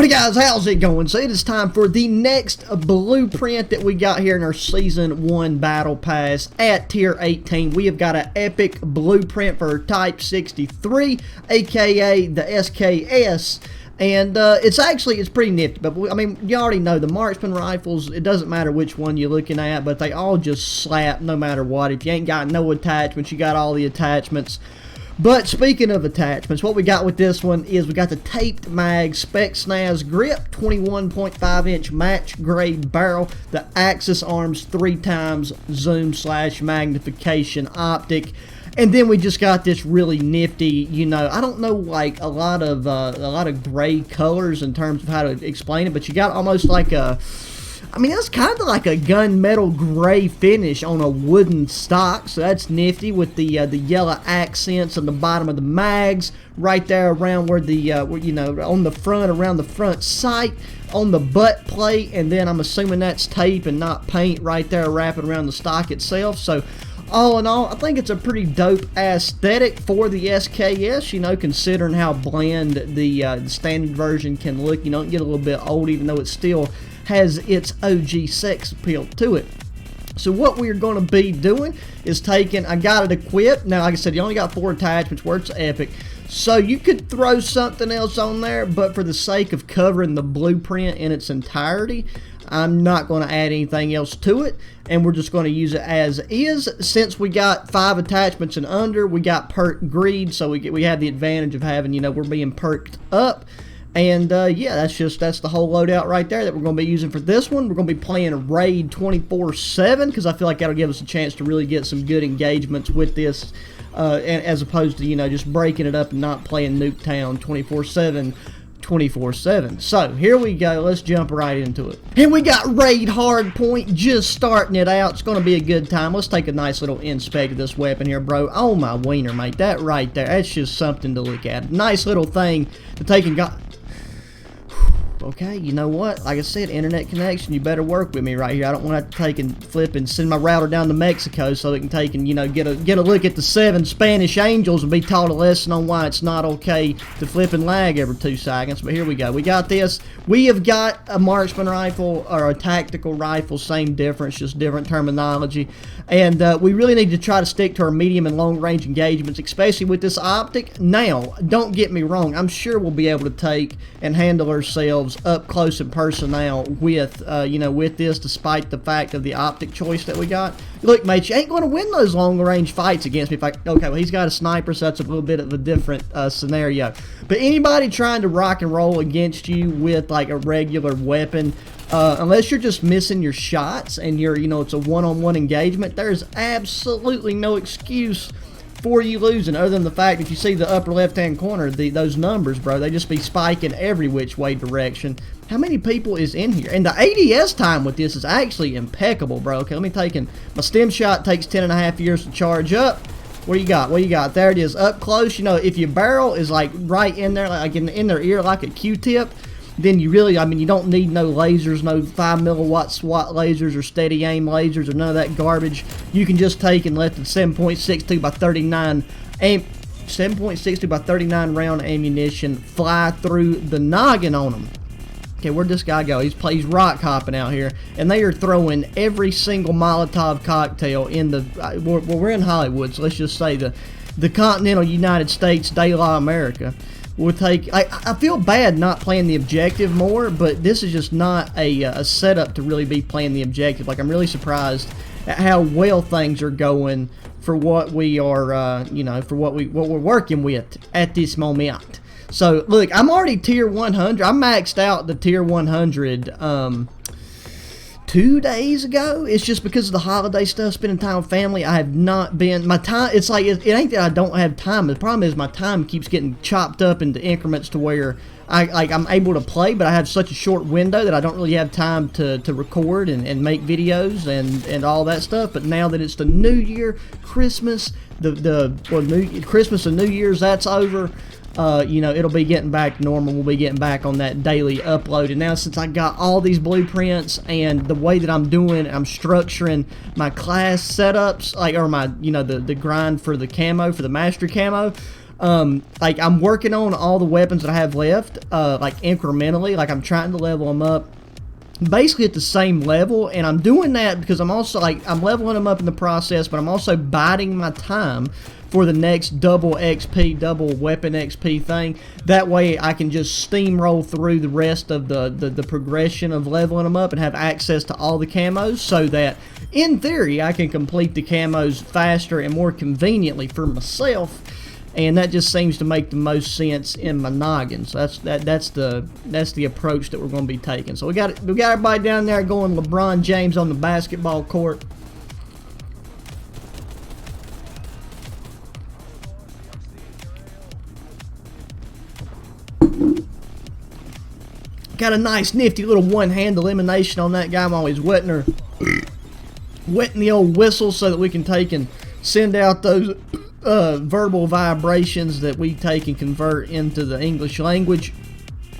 Hey guys, how's it going? So it is time for the next blueprint that we got here in our Season 1 Battle Pass at Tier 18. We have got an epic blueprint for Type 63, aka the SKS. And it's pretty nifty, but I mean, you already know the marksman rifles, it doesn't matter which one you're looking at, but they all just slap no matter what. If you ain't got no attachments, you got all the attachments. But speaking of attachments, what we got with this one is we got the taped mag, spec snaz grip, 21.5 inch match grade barrel, the axis arms 3x zoom / magnification optic. And then we just got this really nifty, you know, I don't know, like a lot of gray colors in terms of how to explain it, but you got almost like a, I mean, that's kind of like a gunmetal gray finish on a wooden stock, so that's nifty with the yellow accents on the bottom of the mags, right there around where the, you know, on the front, around the front sight, on the butt plate, and then I'm assuming that's tape and not paint right there wrapping around the stock itself. So all in all, I think it's a pretty dope aesthetic for the SKS, you know, considering how bland the standard version can look. You know, it get a little bit old, even though it still has its OG sex appeal to it. So what we're going to be doing is taking, I got it equipped. Now, like I said, you only got 4 attachments where it's epic. So you could throw something else on there, but for the sake of covering the blueprint in its entirety, I'm not going to add anything else to it, and we're just going to use it as is. Since we got 5 attachments and under, we got perk greed, so we have the advantage of having, you know, we're being perked up. And yeah, that's the whole loadout right there that we're going to be using for this one. We're going to be playing a raid 24/7 because I feel like that'll give us a chance to really get some good engagements with this, and as opposed to, you know, just breaking it up and not playing Nuketown 24/7. So here we go, let's jump right into it. And we got raid hardpoint just starting it out. It's going to be a good time. Let's take a nice little inspect of this weapon here, bro. Oh my wiener, mate, that right there, that's just something to look at. Nice little thing to take and got. Okay, you know what? Like I said, internet connection, you better work with me right here. I don't want to take and flip and send my router down to Mexico so it can take and, you know, get a look at the 7 Spanish angels and be taught a lesson on why it's not okay to flip and lag every 2 seconds. But here we go. We got this. We have got a marksman rifle or a tactical rifle, same difference, just different terminology. And we really need to try to stick to our medium and long range engagements, especially with this optic. Now, don't get me wrong, I'm sure we'll be able to take and handle ourselves up close and personal with, you know, with this, despite the fact of the optic choice that we got. Look, mate, you ain't going to win those long range fights against me. Okay, well, he's got a sniper, so that's a little bit of a different scenario. But anybody trying to rock and roll against you with like a regular weapon, unless you're just missing your shots and you're, you know, it's a one-on-one engagement, there's absolutely no excuse for you losing, other than the fact that you see the upper left-hand corner, those numbers, bro, they just be spiking every which way direction. How many people is in here? And the ADS time with this is actually impeccable, bro. Okay, let me take in. My stem shot takes 10.5 years to charge up. What do you got? What do you got? There it is, up close. You know, if your barrel is like right in there, like in their ear, like a Q-tip, then you really, I mean, you don't need no lasers, no 5 milliwatt SWAT lasers or steady aim lasers or none of that garbage. You can just take and let the 7.62 by 39 round ammunition fly through the noggin on them. Okay, where'd this guy go? He's rock hopping out here, and they are throwing every single Molotov cocktail in the, well, we're in Hollywood, so let's just say the continental United States, de la America. We'll take, I feel bad not playing the objective more, but this is just not a setup to really be playing the objective. Like, I'm really surprised at how well things are going for what we are, you know, for what we're working with at this moment. So, look, I'm already tier 100. I maxed out the tier 100, 2 days ago. It's just because of the holiday stuff, spending time with family. I have not been, my time, it's like, it ain't that I don't have time. The problem is my time keeps getting chopped up into increments to where I'm able to play, but I have such a short window that I don't really have time to record and make videos and all that stuff. But now that it's the New Year, Christmas, Christmas and New Year's, that's over. You know, it'll be getting back to normal. We'll be getting back on that daily upload. And now, since I got all these blueprints and the way that I'm doing, I'm structuring my class setups, like, or my, you know, the grind for the camo, for the mastery camo, Like I'm working on all the weapons that I have left, like incrementally, like I'm trying to level them up basically at the same level, and I'm doing that because I'm also like I'm leveling them up in the process, but I'm also biding my time for the next double XP, double weapon XP thing. That way I can just steamroll through the rest of the progression of leveling them up and have access to all the camos, so that in theory I can complete the camos faster and more conveniently for myself. And that just seems to make the most sense in my noggin. So that's the approach that we're going to be taking. So we got everybody down there going LeBron James on the basketball court. Got a nice nifty little one-hand elimination on that guy while he's wetting the old whistle, so that we can take and send out those verbal vibrations that we take and convert into the English language.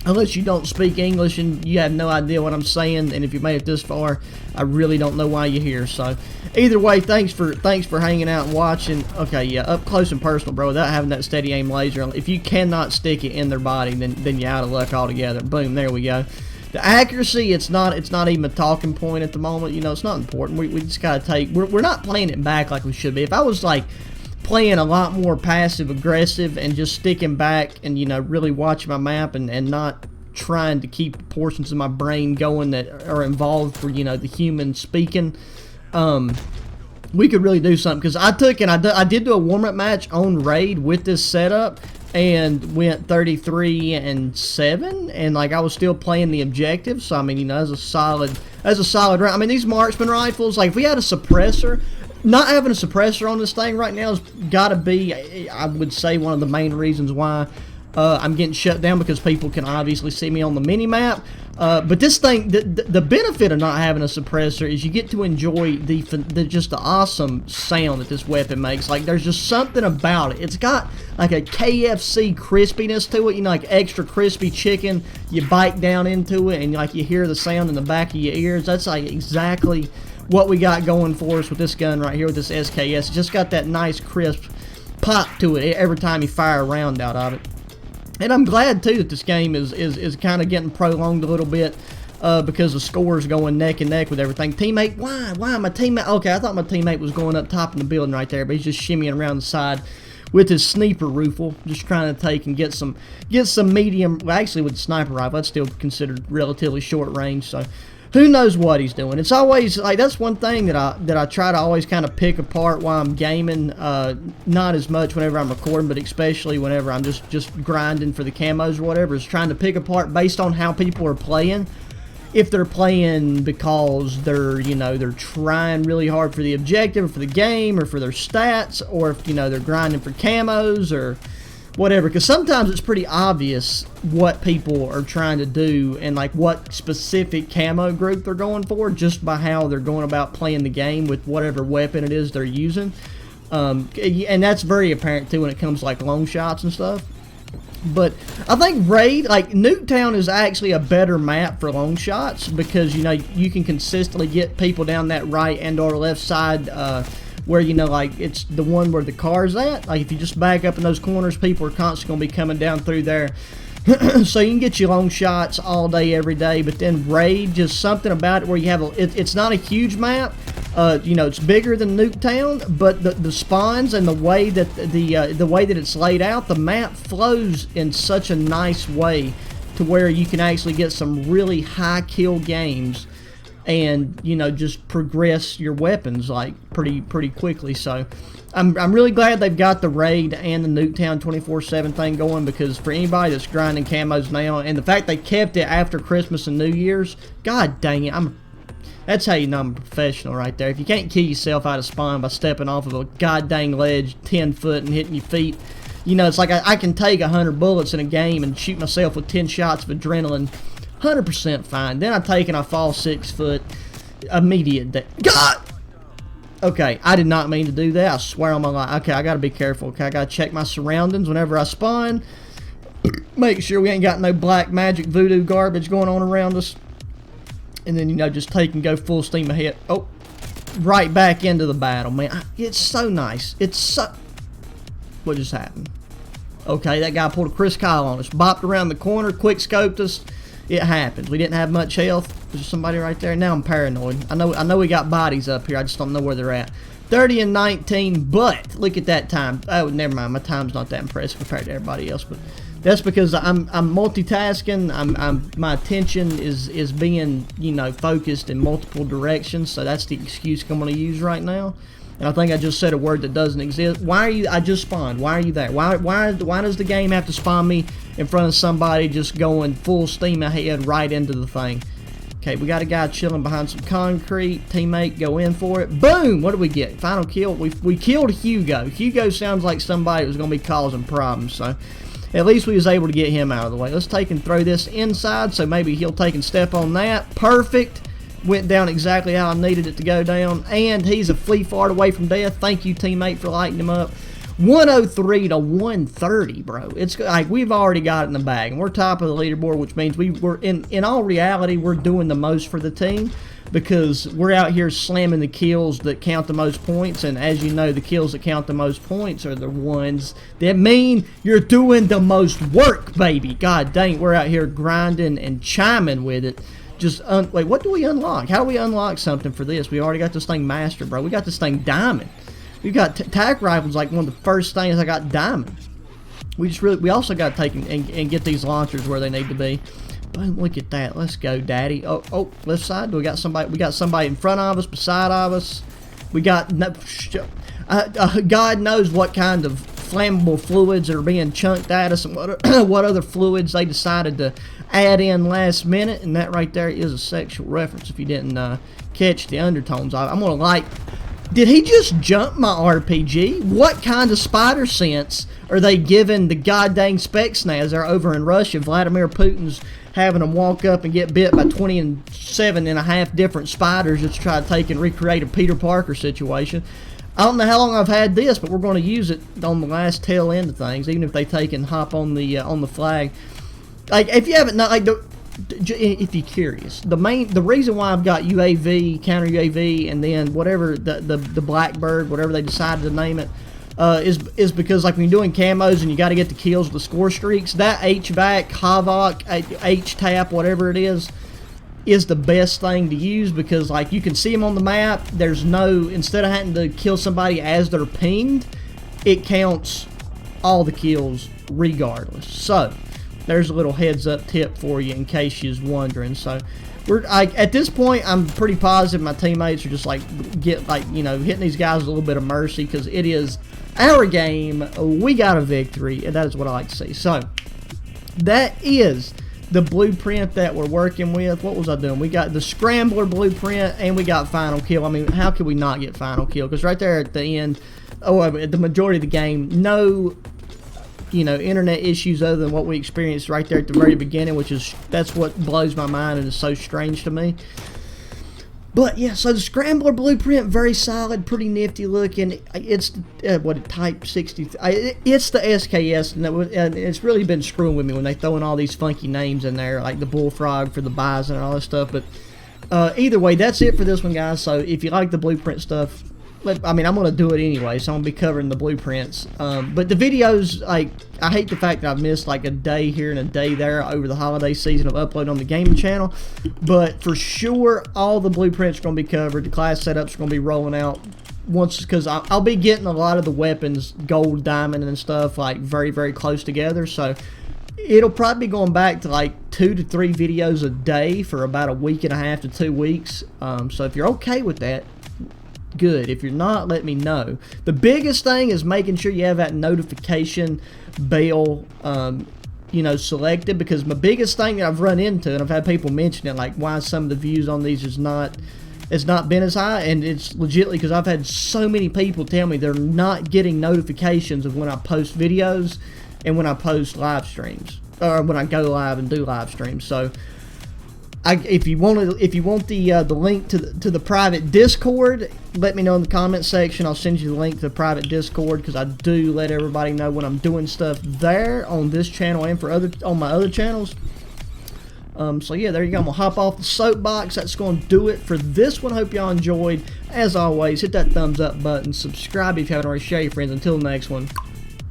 Unless you don't speak English and you have no idea what I'm saying, and if you made it this far, I really don't know why you're here. So either way, thanks for hanging out and watching. Okay, yeah, up close and personal, bro, without having that steady aim laser. If you cannot stick it in their body, then you're out of luck altogether. Boom, there we go. The accuracy, it's not even a talking point at the moment. You know, it's not important. We just gotta take. We're not playing it back like we should be. If I was like playing a lot more passive aggressive and just sticking back and, you know, really watching my map and not trying to keep portions of my brain going that are involved for, you know, the human speaking, we could really do something. Because I did do a warm-up match on Raid with this setup and went 33-7, and like I was still playing the objective. So I mean, you know, as a solid round. I mean, these marksman rifles, like if we had a suppressor, not having a suppressor on this thing right now has got to be, I would say, one of the main reasons why I'm getting shut down, because people can obviously see me on the mini-map. But this thing, the benefit of not having a suppressor is you get to enjoy just the awesome sound that this weapon makes. Like, there's just something about it. It's got like a KFC crispiness to it, you know, like extra crispy chicken. You bite down into it and like you hear the sound in the back of your ears. That's like exactly what we got going for us with this gun right here, with this SKS. It's just got that nice crisp pop to it every time you fire a round out of it. And I'm glad too that this game is kind of getting prolonged a little bit, because the score's going neck and neck with everything. Teammate, why my teammate? Okay, I thought my teammate was going up top in the building right there, but he's just shimmying around the side with his sniper rifle, just trying to take and get some medium. Well, actually, with the sniper rifle, that's still considered relatively short range. So who knows what he's doing? It's always like, that's one thing that I try to always kind of pick apart while I'm gaming. Not as much whenever I'm recording, but especially whenever I'm just grinding for the camos or whatever, is trying to pick apart based on how people are playing. If they're playing because they're, you know, they're trying really hard for the objective or for the game or for their stats, or if, you know, they're grinding for camos or whatever, because sometimes it's pretty obvious what people are trying to do and like what specific camo group they're going for, just by how they're going about playing the game with whatever weapon it is they're using. And that's very apparent too when it comes to like long shots and stuff. But I think Raid, like Nuketown, is actually a better map for long shots, because, you know, you can consistently get people down that right and or left side, where, you know, like it's the one where the car's at. Like if you just back up in those corners, people are constantly going to be coming down through there. So you can get your long shots all day, every day. But then Raid, just something about it where you have it's not a huge map. You know, it's bigger than Nuketown, but the spawns and the way that the way that it's laid out, the map flows in such a nice way to where you can actually get some really high kill games, and, you know, just progress your weapons like pretty quickly. So I'm really glad they've got the Raid and the Nuketown 24/7 thing going, because for anybody that's grinding camos now, and the fact they kept it after Christmas and New Year's, god dang it, that's how you know I'm a professional right there. If you can't kill yourself out of spawn by stepping off of a god dang ledge 10 foot and hitting your feet, you know, it's like I can take 100 bullets in a game and shoot myself with 10 shots of adrenaline, 100% fine. Then I take and I fall 6 foot, immediate death. God! Okay, I did not mean to do that. I swear on my life. Okay, I gotta be careful. Okay, I gotta check my surroundings whenever I spawn. Make sure we ain't got no black magic voodoo garbage going on around us. And then, you know, just take and go full steam ahead. Oh, right back into the battle, man. It's so nice. It's so... What just happened? Okay, that guy pulled a Chris Kyle on us. Bopped around the corner, quick scoped us. It happens. We didn't have much health. There's somebody right there. Now I'm paranoid. I know we got bodies up here. I just don't know where they're at. 30 and 19, but look at that time. Oh, never mind. My time's not that impressive compared to everybody else, but that's because I'm multitasking. My attention is being, you know, focused in multiple directions. So that's the excuse I'm going to use right now. And I think I just said a word that doesn't exist. Why are you? I just spawned. Why are you there? Why does the game have to spawn me in front of somebody just going full steam ahead right into the thing? Okay, we got a guy chilling behind some concrete. Teammate, go in for it. Boom! What do we get? Final kill. We killed Hugo. Hugo sounds like somebody who's going to be causing problems. So at least we was able to get him out of the way. Let's take and throw this inside. So maybe he'll take and step on that. Perfect. Went down exactly how I needed it to go down, and he's a flea fart away from death. Thank you, teammate, for lighting him up. 103 to 130, bro. It's like we've already got it in the bag, and we're top of the leaderboard, which means we're in all reality we're doing the most for the team because we're out here slamming the kills that count the most points, and as you know, the kills that count the most points are the ones that mean you're doing the most work, baby. God dang, we're out here grinding and chiming with it. Just, wait, what do we unlock? How do we unlock something for this? We already got this thing mastered, bro. We got this thing diamond. We got tac rifles like one of the first things I got diamond. We also got to take and get these launchers where they need to be. Boom, look at that. Let's go, daddy. Oh, left side. We got somebody in front of us, beside of us. We got God knows what kind of flammable fluids are being chunked at us and what other fluids they decided to add in last minute, and that right there is a sexual reference if you didn't catch the undertones of it. I'm gonna like, did he just jump my RPG? What kind of spider sense are they giving the goddamn specs now? They're over in Russia. Vladimir Putin's having them walk up and get bit by 27 and a half different spiders just to try to take and recreate a Peter Parker situation. I don't know how long I've had this, but we're going to use it on the last tail end of things, even if they take and hop on the flag. Like, if you haven't, if you're curious, the reason why I've got UAV, counter UAV, and then whatever the Blackbird, whatever they decided to name it, is because like when you're doing camos and you got to get the kills with the score streaks, that HVAC, Havoc, H-Tap, whatever it is the best thing to use because like you can see them on the map. There's no, instead of having to kill somebody as they're pinged, it counts all the kills regardless. So there's a little heads up tip for you in case you're wondering. So we're at this point I'm pretty positive my teammates are just like hitting these guys with a little bit of mercy because it is our game. We got a victory, and that is what I like to see. So that is the blueprint that we're working with. What was I doing? We got the Scrambler blueprint and we got final kill. I mean, how could we not get final kill? Because right there at the end, at the majority of the game, no, internet issues other than what we experienced right there at the very beginning, that's what blows my mind and is so strange to me. But yeah, so the Scrambler blueprint, very solid, pretty nifty looking. It's Type 60. It's the SKS, and it's really been screwing with me when they throw in all these funky names in there, like the bullfrog for the bison and all this stuff. But either way, that's it for this one, guys. So if you like the blueprint stuff, I mean, I'm going to do it anyway, so I'm going to be covering the blueprints. But the videos, I hate the fact that I've missed like a day here and a day there over the holiday season of uploading on the gaming channel. But for sure, all the blueprints are going to be covered. The class setups are going to be rolling out once, because I'll be getting a lot of the weapons, gold, diamond, and stuff, like very, very close together. So it'll probably be going back to like 2 to 3 videos a day for about a week and a half to 2 weeks. So if you're okay with that, good. If you're not, let me know. The biggest thing is making sure you have that notification bell selected, because my biggest thing that I've run into, and I've had people mention it, like why some of the views on these has not been as high, and it's legitimately because I've had so many people tell me they're not getting notifications of when I post videos and when I post live streams, or when I go live and do live streams. So if you want the link to the private Discord, let me know in the comment section. I'll send you the link to the private Discord, because I do let everybody know when I'm doing stuff there on this channel and on my other channels. So yeah, there you go. I'm gonna hop off the soapbox. That's gonna do it for this one. Hope y'all enjoyed. As always, hit that thumbs up button, subscribe if you haven't already, share your friends. Until the next one,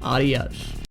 adios.